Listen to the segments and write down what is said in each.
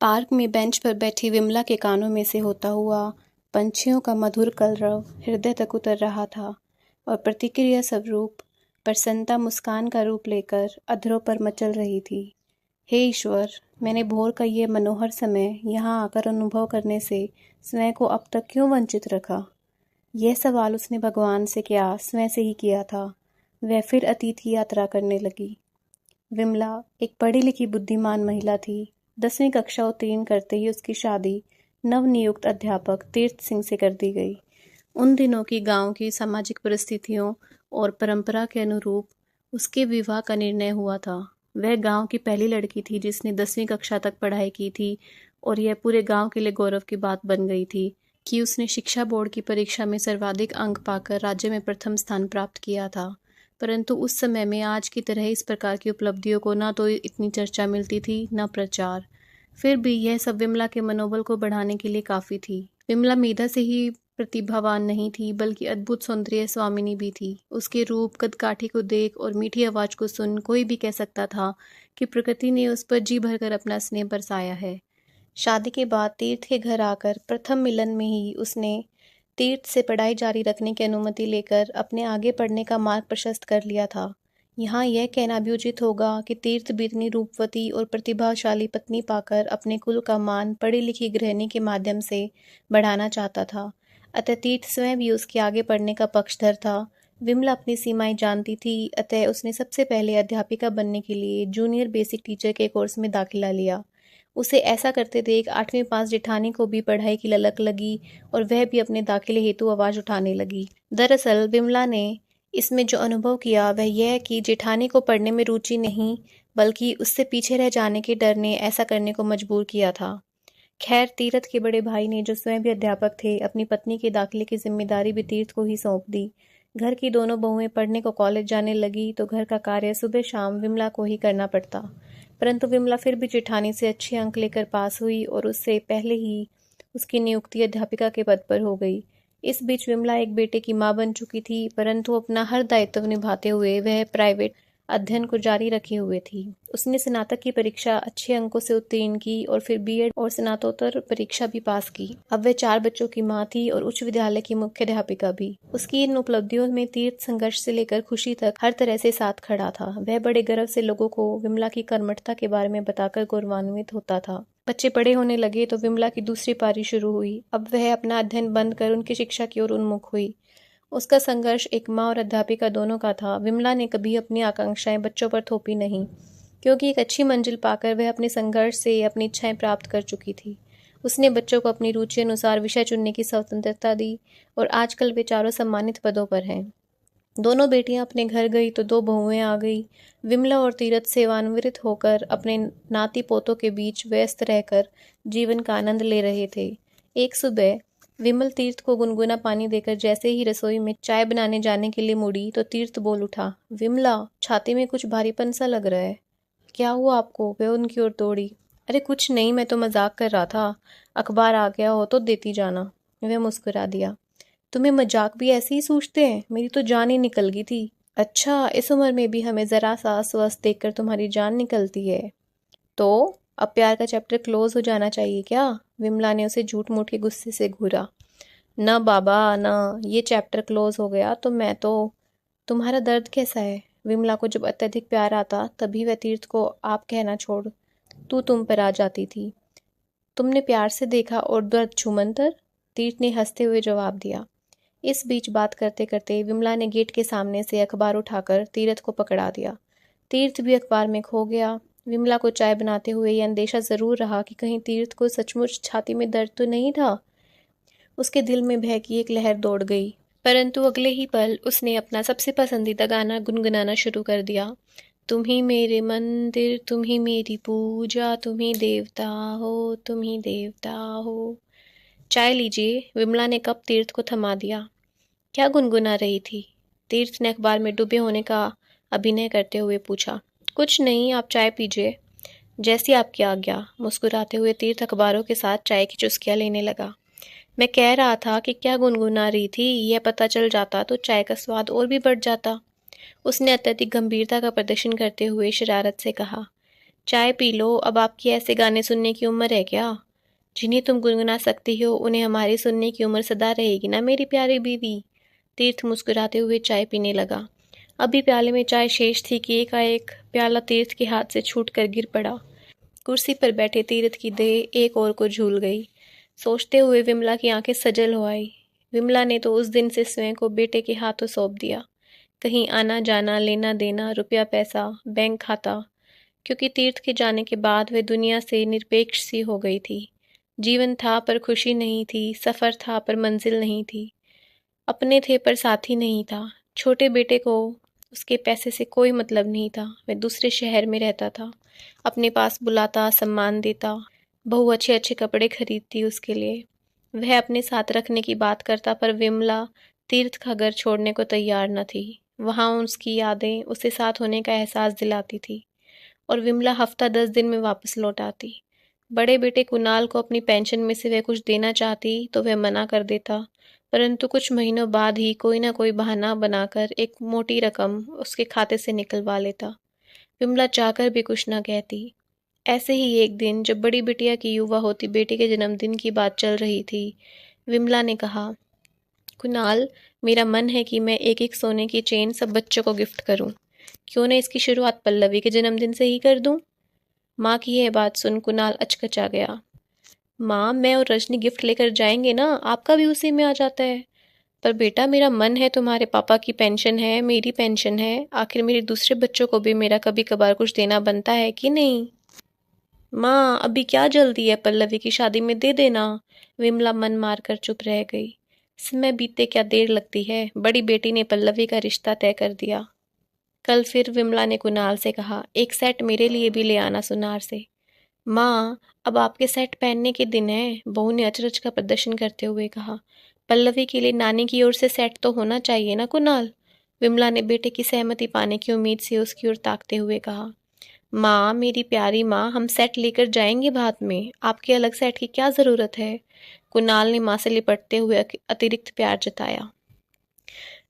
Park में bench पर बैठी विमला के कानों में से होता हुआ पंछियों का मधुर कलरव हृदय तक उतर रहा था और प्रतिक्रिया स्वरूप प्रसन्नता मुस्कान का रूप लेकर अधरों पर मचल रही थी। हे ईश्वर, मैंने भोर का ये मनोहर समय यहाँ आकर अनुभव करने से स्वयं को अब तक क्यों वंचित रखा? यह सवाल उसने भगवान से क्या स्वयं से ही किया था। वह फिर अतीत की यात्रा करने लगी। विमला एक पढ़ी लिखी बुद्धिमान महिला थी। 10वीं कक्षा उत्तीर्ण करते ही उसकी शादी नवनियुक्त अध्यापक तीर्थ सिंह से कर दी गई। उन दिनों की गांव की सामाजिक परिस्थितियों और परंपरा के अनुरूप उसके विवाह का निर्णय हुआ था। वह गांव की पहली लड़की थी जिसने 10वीं कक्षा तक पढ़ाई की थी और यह पूरे गांव के लिए गौरव की बात बन गई थी कि उसने शिक्षा बोर्ड की परीक्षा में सर्वाधिक अंक पाकर राज्य में प्रथम स्थान प्राप्त किया था। परंतु उस समय में आज की तरह इस प्रकार की उपलब्धियों को न तो इतनी चर्चा मिलती थी न प्रचार। फिर भी यह सब विमला के मनोबल को बढ़ाने के लिए काफी थी। विमला मेधा से ही प्रतिभावान नहीं थी बल्कि अद्भुत सौंदर्य स्वामिनी भी थी। उसके रूप कदकाठी को देख और मीठी आवाज को सुन कोई भी कह सकता था कि प्रकृति ने उस पर जी भरकर अपना स्नेह बरसाया है। शादी के बाद तीर्थ के घर आकर प्रथम मिलन में ही उसने तीर्थ से पढ़ाई जारी रखने की अनुमति लेकर अपने आगे पढ़ने का मार्ग प्रशस्त कर लिया था। यहाँ यह कहना भी उचित होगा कि तीर्थ भी इतनी रूपवती और प्रतिभाशाली पत्नी पाकर अपने कुल का मान पढ़ी लिखी गृहिणी के माध्यम से बढ़ाना चाहता था। अतः तीर्थ स्वयं भी उसके आगे पढ़ने का पक्षधर था। विमला अपनी सीमाएं जानती थी, अतः उसने सबसे पहले अध्यापिका बनने के लिए जूनियर बेसिक टीचर के कोर्स में दाखिला लिया। उसे ऐसा करते देख 8वीं पास जेठानी को भी पढ़ाई की ललक लगी और वह भी अपने दाखिले हेतु आवाज उठाने लगी। दरअसल विमला ने इसमें जो अनुभव किया वह यह कि जेठानी को पढ़ने में रुचि नहीं बल्कि उससे पीछे रह जाने के डर ने ऐसा करने को मजबूर किया था। खैर, तीर्थ के बड़े भाई ने जो स्वयं भी अध्यापक थे अपनी पत्नी के दाखिले की जिम्मेदारी भी तीर्थ को ही सौंप दी। घर की दोनों बहुएं पढ़ने को कॉलेज जाने लगी तो घर का कार्य सुबह शाम विमला को ही करना पड़ता। परंतु विमला फिर भी जेठानी से अच्छे अंक लेकर पास हुई और उससे पहले ही उसकी नियुक्ति अध्यापिका के पद पर हो गई। इस बीच विमला एक बेटे की मां बन चुकी थी, परंतु अपना हर दायित्व निभाते हुए वह प्राइवेट अध्ययन को जारी रखे हुए थी। उसने स्नातक की परीक्षा अच्छे अंकों से उत्तीर्ण की और फिर बीएड और स्नातकोत्तर परीक्षा भी पास की। अब वह 4 बच्चों की मां थी और उच्च विद्यालय की मुख्य अध्यापिका भी। उसकी इन उपलब्धियों में तीर्थ संघर्ष से लेकर खुशी तक हर तरह से साथ खड़ा था। वह बड़े गर्व से लोगों को विमला की कर्मठता के बारे में बताकर गौरवान्वित होता था। बच्चे बड़े होने लगे तो विमला की दूसरी पारी शुरू हुई। अब वह अपना अध्ययन बंद कर उनकी शिक्षा की ओर उन्मुख हुई। उसका संघर्ष एक माँ और अध्यापिका दोनों का था। विमला ने कभी अपनी आकांक्षाएं बच्चों पर थोपी नहीं, क्योंकि एक अच्छी मंजिल पाकर वह अपने संघर्ष से अपनी इच्छाएं प्राप्त कर चुकी थी। उसने बच्चों को अपनी रुचि अनुसार विषय चुनने की स्वतंत्रता दी और आजकल वे चारों सम्मानित पदों पर हैं। दोनों बेटियां अपने घर गई तो 2 बहुएं आ गई। विमला और तीरथ सेवान्वित होकर अपने नाती पोतों के बीच व्यस्त रहकर जीवन का आनंद ले रहे थे। एक सुबह विमल तीर्थ को गुनगुना पानी देकर जैसे ही रसोई में चाय बनाने जाने के लिए मुड़ी तो तीर्थ बोल उठा, विमला, छाती में कुछ भारीपन सा लग रहा है। क्या हुआ आपको? वह उनकी ओर दौड़ी। अरे कुछ नहीं, मैं तो मजाक कर रहा था। अखबार आ गया हो तो देती जाना। वह मुस्कुरा दिया। तुम्हें मजाक भी ऐसे ही सूझते हैं? मेरी तो जान ही निकल गई थी। अच्छा, इस उम्र में भी हमें जरा सा स्वस्थ देखकर तुम्हारी जान निकलती है तो अब प्यार का चैप्टर क्लोज हो जाना चाहिए क्या? विमला ने उसे झूठ मूठ के गुस्से से घूरा। न बाबा न, ये चैप्टर क्लोज हो गया तो मैं तो। तुम्हारा दर्द कैसा है? विमला को जब अत्यधिक प्यार आता तभी वह तीर्थ को आप कहना छोड़ तुम पर आ जाती थी। तुमने प्यार से देखा और दर्द छूमंतर? तीर्थ ने हंसते हुए जवाब दिया। इस बीच बात करते करते विमला ने गेट के सामने से अखबार उठाकर तीर्थ को पकड़ा दिया। तीर्थ भी अखबार में खो गया। विमला को चाय बनाते हुए यह अंदेशा जरूर रहा कि कहीं तीर्थ को सचमुच छाती में दर्द तो नहीं था। उसके दिल में भय की एक लहर दौड़ गई, परंतु अगले ही पल उसने अपना सबसे पसंदीदा गाना गुनगुनाना शुरू कर दिया। तुम ही मेरे मंदिर, तुम ही मेरी पूजा, तुम ही देवता हो, तुम ही देवता हो। चाय लीजिए। विमला ने कप तीर्थ को थमा दिया। क्या गुनगुना रही थी? तीर्थ ने अखबार में डूबे होने का अभिनय करते हुए पूछा। कुछ नहीं, आप चाय पीजिए। जैसी आपकी आज्ञा। मुस्कुराते हुए तीर्थ अखबारों के साथ चाय की चुस्कियां लेने लगा। मैं कह रहा था कि क्या गुनगुना रही थी, यह पता चल जाता तो चाय का स्वाद और भी बढ़ जाता। उसने अत्यधिक गंभीरता का प्रदर्शन करते हुए शरारत से कहा। चाय पी लो, अब आपकी ऐसे गाने सुनने की उम्र है क्या? जिन्हें तुम गुनगुना सकती हो उन्हें हमारी सुनने की उम्र सदा रहेगी ना मेरी प्यारी बीवी। तीर्थ मुस्कुराते हुए चाय पीने लगा। अभी प्याले में चाय शेष थी कि एकाएक प्याला तीर्थ के हाथ से छूटकर गिर पड़ा। कुर्सी पर बैठे तीर्थ की देह एक ओर को झूल गई। सोचते हुए विमला की आंखें सजल हो आई। विमला ने तो उस दिन से स्वयं को बेटे के हाथों सौंप दिया। कहीं आना जाना, लेना देना, रुपया पैसा, बैंक खाता, क्योंकि तीर्थ के जाने के बाद वह दुनिया से निरपेक्ष सी हो गई थी। जीवन था पर खुशी नहीं थी, सफर था पर मंजिल नहीं थी, अपने थे पर साथी नहीं था। छोटे बेटे को उसके पैसे से कोई मतलब नहीं था। वह दूसरे शहर में रहता था, अपने पास बुलाता, सम्मान देता, बहु अच्छे अच्छे कपड़े खरीदती उसके लिए। वह अपने साथ रखने की बात करता, पर विमला तीर्थ का घर छोड़ने को तैयार न थी। वहाँ उसकी यादें उसे साथ होने का एहसास दिलाती थी और विमला हफ्ता 10 दिन में वापस लौट आती। बड़े बेटे कुणाल को अपनी पेंशन में से वह कुछ देना चाहती तो वह मना कर देता, परंतु कुछ महीनों बाद ही कोई ना कोई बहाना बनाकर एक मोटी रकम उसके खाते से निकलवा लेता। विमला चाहकर भी कुछ न कहती। ऐसे ही एक दिन जब बड़ी बिटिया की युवा होती बेटे के जन्मदिन की बात चल रही थी, विमला ने कहा, कुणाल, मेरा मन है कि मैं एक एक सोने की चेन सब बच्चों को गिफ्ट करूं। क्यों न इसकी शुरुआत पल्लवी के जन्मदिन से ही कर दूं? माँ की यह बात सुन कुणाल अचकचा गया। माँ, मैं और रजनी गिफ्ट लेकर जाएंगे ना, आपका भी उसी में आ जाता है। पर बेटा, मेरा मन है, तुम्हारे पापा की पेंशन है, मेरी पेंशन है, आखिर मेरे दूसरे बच्चों को भी मेरा कभी कभार कुछ देना बनता है कि नहीं? माँ, अभी क्या जल्दी है, पल्लवी की शादी में दे देना। विमला मन मार कर चुप रह गई। समय बीतते क्या देर लगती है, बड़ी बेटी ने पल्लवी का रिश्ता तय कर दिया। कल फिर विमला ने कुणाल से कहा, एक सेट मेरे लिए भी ले आना सुनार से। माँ, अब आपके सेट पहनने के दिन है, बहू ने अचरज का प्रदर्शन करते हुए कहा। पल्लवी के लिए नानी की ओर से सेट तो होना चाहिए ना कुणाल? विमला ने बेटे की सहमति पाने की उम्मीद से उसकी ओर ताकते हुए कहा। माँ, मेरी प्यारी माँ, हम सेट लेकर जाएंगे बाद में, आपके अलग सेट की क्या जरूरत है? कुणाल ने माँ से लिपटते हुए अतिरिक्त प्यार जताया।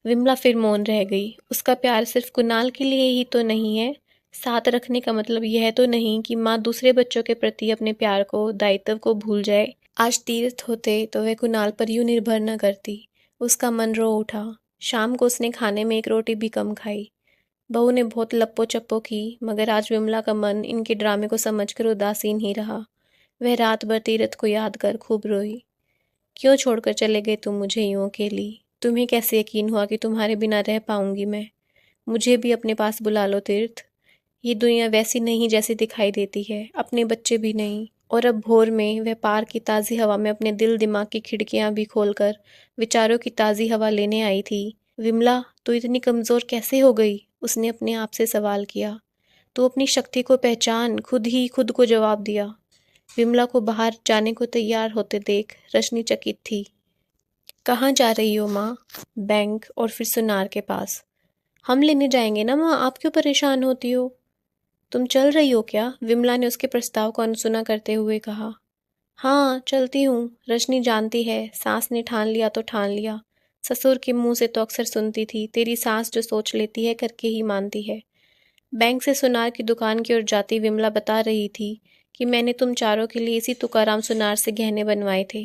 विमला फिर मौन रह गई। उसका प्यार सिर्फ कुणाल के लिए ही तो नहीं है। साथ रखने का मतलब यह तो नहीं कि माँ दूसरे बच्चों के प्रति अपने प्यार को, दायित्व को भूल जाए। आज तीर्थ होते तो वह कुणाल पर यूं निर्भर न करती। उसका मन रो उठा। शाम को उसने खाने में एक रोटी भी कम खाई। बहू ने बहुत लप्पो चप्पो की, मगर आज विमला का मन इनके ड्रामे को समझकर उदासीन ही रहा। वह रात भर तीर्थ को याद कर खूब रोई। क्यों छोड़कर चले गए तुम मुझे यूं अकेली? तुम्हें कैसे यकीन हुआ कि तुम्हारे बिना रह पाऊंगी मैं? मुझे भी अपने पास बुला लो तीर्थ। ये दुनिया वैसी नहीं जैसी दिखाई देती है, अपने बच्चे भी नहीं। और अब भोर में वह पार्क की ताज़ी हवा में अपने दिल दिमाग की खिड़कियां भी खोलकर विचारों की ताज़ी हवा लेने आई थी। विमला, तू इतनी कमज़ोर कैसे हो गई? उसने अपने आप से सवाल किया। तू अपनी शक्ति को पहचान, खुद ही खुद को जवाब दिया। विमला को बाहर जाने को तैयार होते देख रजनी चकित थी। कहाँ जा रही हो माँ? बैंक और फिर सुनार के पास। हम लेने जाएंगे ना माँ, आप क्यों परेशान होती हो? तुम चल रही हो क्या? विमला ने उसके प्रस्ताव को अनसुना करते हुए कहा। हाँ, चलती हूँ। रजनी जानती है, सास ने ठान लिया तो ठान लिया। ससुर के मुंह से तो अक्सर सुनती थी, तेरी सास जो सोच लेती है करके ही मानती है। बैंक से सुनार की दुकान की ओर जाती विमला बता रही थी कि मैंने तुम चारों के लिए इसी तुकाराम सुनार से गहने बनवाए थे।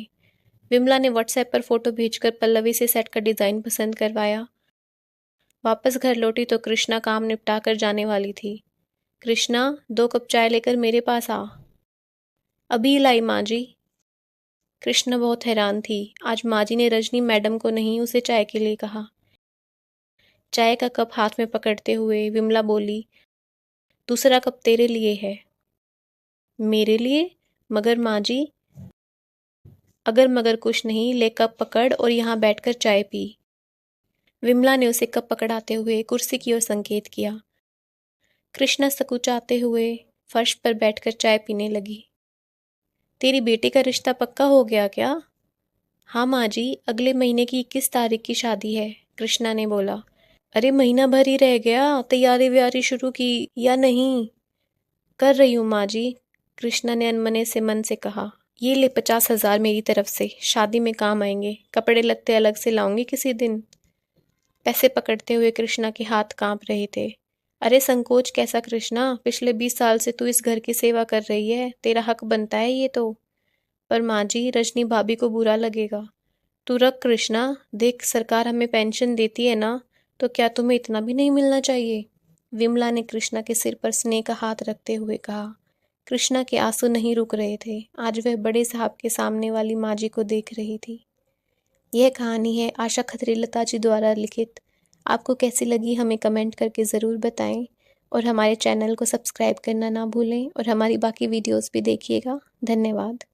विमला ने व्हाट्सएप पर फोटो भेजकर पल्लवी से सेट का डिजाइन पसंद करवाया। वापस घर लौटी तो कृष्णा काम निपटा कर जाने वाली थी। कृष्णा, 2 कप चाय लेकर मेरे पास आ। अभी लाई माँ जी। कृष्णा बहुत हैरान थी। आज माँ जी ने रजनी मैडम को नहीं, उसे चाय के लिए कहा। चाय का कप हाथ में पकड़ते हुए विमला बोली, दूसरा कप तेरे लिए है। मेरे लिए? मगर माँ जी। अगर मगर कुछ नहीं, ले कप पकड़ और यहाँ बैठकर चाय पी। विमला ने उसे कप पकड़ाते हुए कुर्सी की ओर संकेत किया। कृष्णा सकुचाते हुए फर्श पर बैठकर चाय पीने लगी। तेरी बेटी का रिश्ता पक्का हो गया क्या? हाँ माँ जी, अगले महीने की 21 तारीख की शादी है, कृष्णा ने बोला। अरे महीना भर ही रह गया, तैयारी व्यारी शुरू की या नहीं? कर रही हूँ माँ जी, कृष्णा ने अनमने से मन से कहा। ये ले 50,000 मेरी तरफ से, शादी में काम आएंगे, कपड़े लत्ते अलग से लाऊंगी किसी दिन। पैसे पकड़ते हुए कृष्णा के हाथ कांप रहे थे। अरे संकोच कैसा कृष्णा, पिछले 20 साल से तू इस घर की सेवा कर रही है, तेरा हक बनता है ये तो। पर माँ जी, रजनी भाभी को बुरा लगेगा। तू रख कृष्णा, देख सरकार हमें पेंशन देती है ना, तो क्या तुम्हें इतना भी नहीं मिलना चाहिए? विमला ने कृष्णा के सिर पर स्नेह का हाथ रखते हुए कहा। कृष्णा के आंसू नहीं रुक रहे थे। आज वह बड़े साहब के सामने वाली माँ जी को देख रही थी। यह कहानी है आशा खत्री लता जी द्वारा लिखित। आपको कैसी लगी हमें कमेंट करके ज़रूर बताएं और हमारे चैनल को सब्सक्राइब करना ना भूलें और हमारी बाकी वीडियोस भी देखिएगा। धन्यवाद।